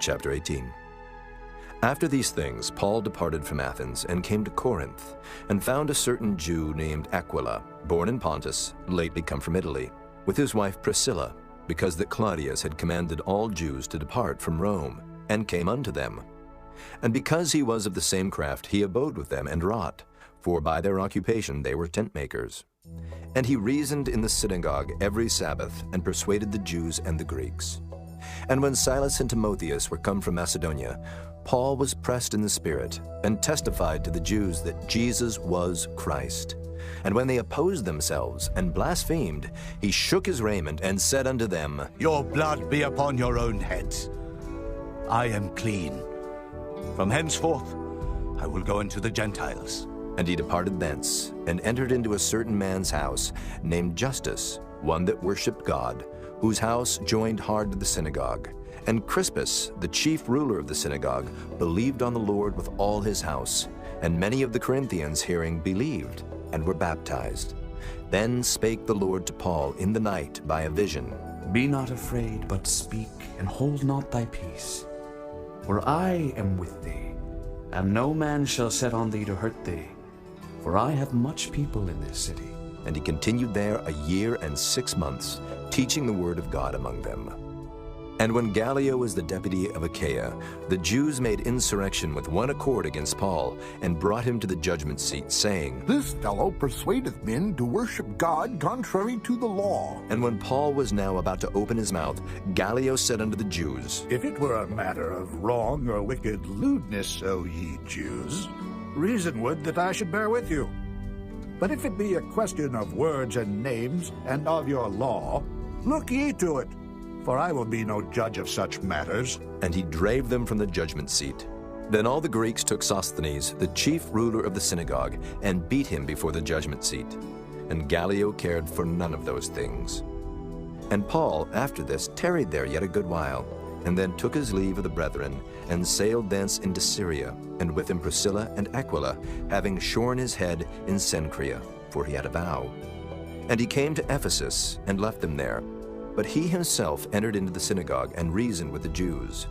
Chapter 18. After these things, Paul departed from Athens and came to Corinth, and found a certain Jew named Aquila, born in Pontus, lately come from Italy, with his wife Priscilla, because that Claudius had commanded all Jews to depart from Rome, and came unto them. And because he was of the same craft, he abode with them and wrought, for by their occupation they were tent makers. And he reasoned in the synagogue every Sabbath, and persuaded the Jews and the Greeks. And when Silas and Timotheus were come from Macedonia, Paul was pressed in the Spirit, and testified to the Jews that Jesus was Christ. And when they opposed themselves and blasphemed, he shook his raiment and said unto them, Your blood be upon your own heads. I am clean. From henceforth I will go into the Gentiles. And he departed thence, and entered into a certain man's house, named Justus, one that worshipped God, whose house joined hard to the synagogue. And Crispus, the chief ruler of the synagogue, believed on the Lord with all his house. And many of the Corinthians hearing believed, and were baptized. Then spake the Lord to Paul in the night by a vision. Be not afraid, but speak, and hold not thy peace. For I am with thee, and no man shall set on thee to hurt thee. For I have much people in this city. And he continued there 1 year and 6 months, teaching the word of God among them. And when Gallio was the deputy of Achaia, the Jews made insurrection with one accord against Paul, and brought him to the judgment seat, saying, This fellow persuadeth men to worship God contrary to the law. And when Paul was now about to open his mouth, Gallio said unto the Jews, If it were a matter of wrong or wicked lewdness, O ye Jews, reason would that I should bear with you. But if it be a question of words and names, and of your law, look ye to it, for I will be no judge of such matters. And he drave them from the judgment seat. Then all the Greeks took Sosthenes, the chief ruler of the synagogue, and beat him before the judgment seat. And Gallio cared for none of those things. And Paul, after this, tarried there yet a good while, and then took his leave of the brethren, and sailed thence into Syria, and with him Priscilla and Aquila, having shorn his head in Cenchrea, for he had a vow. And he came to Ephesus, and left them there. But he himself entered into the synagogue, and reasoned with the Jews.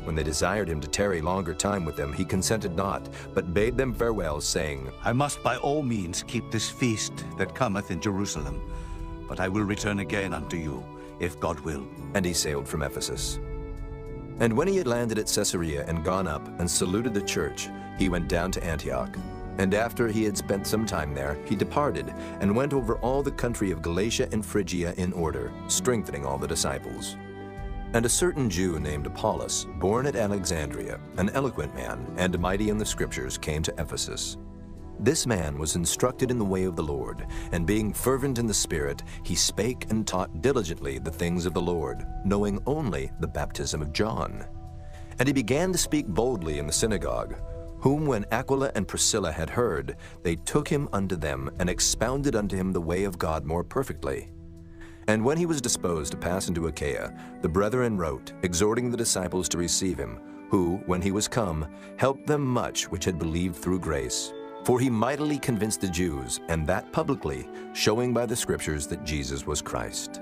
When they desired him to tarry longer time with them, he consented not, but bade them farewell, saying, I must by all means keep this feast that cometh in Jerusalem, but I will return again unto you, if God will. And he sailed from Ephesus. And when he had landed at Caesarea and gone up and saluted the church, he went down to Antioch. And after he had spent some time there, he departed, and went over all the country of Galatia and Phrygia in order, strengthening all the disciples. And a certain Jew named Apollos, born at Alexandria, an eloquent man, and mighty in the Scriptures, came to Ephesus. This man was instructed in the way of the Lord, and being fervent in the Spirit, he spake and taught diligently the things of the Lord, knowing only the baptism of John. And he began to speak boldly in the synagogue, whom when Aquila and Priscilla had heard, they took him unto them, and expounded unto him the way of God more perfectly. And when he was disposed to pass into Achaia, the brethren wrote, exhorting the disciples to receive him, who, when he was come, helped them much which had believed through grace. For he mightily convinced the Jews, and that publicly, showing by the Scriptures that Jesus was Christ.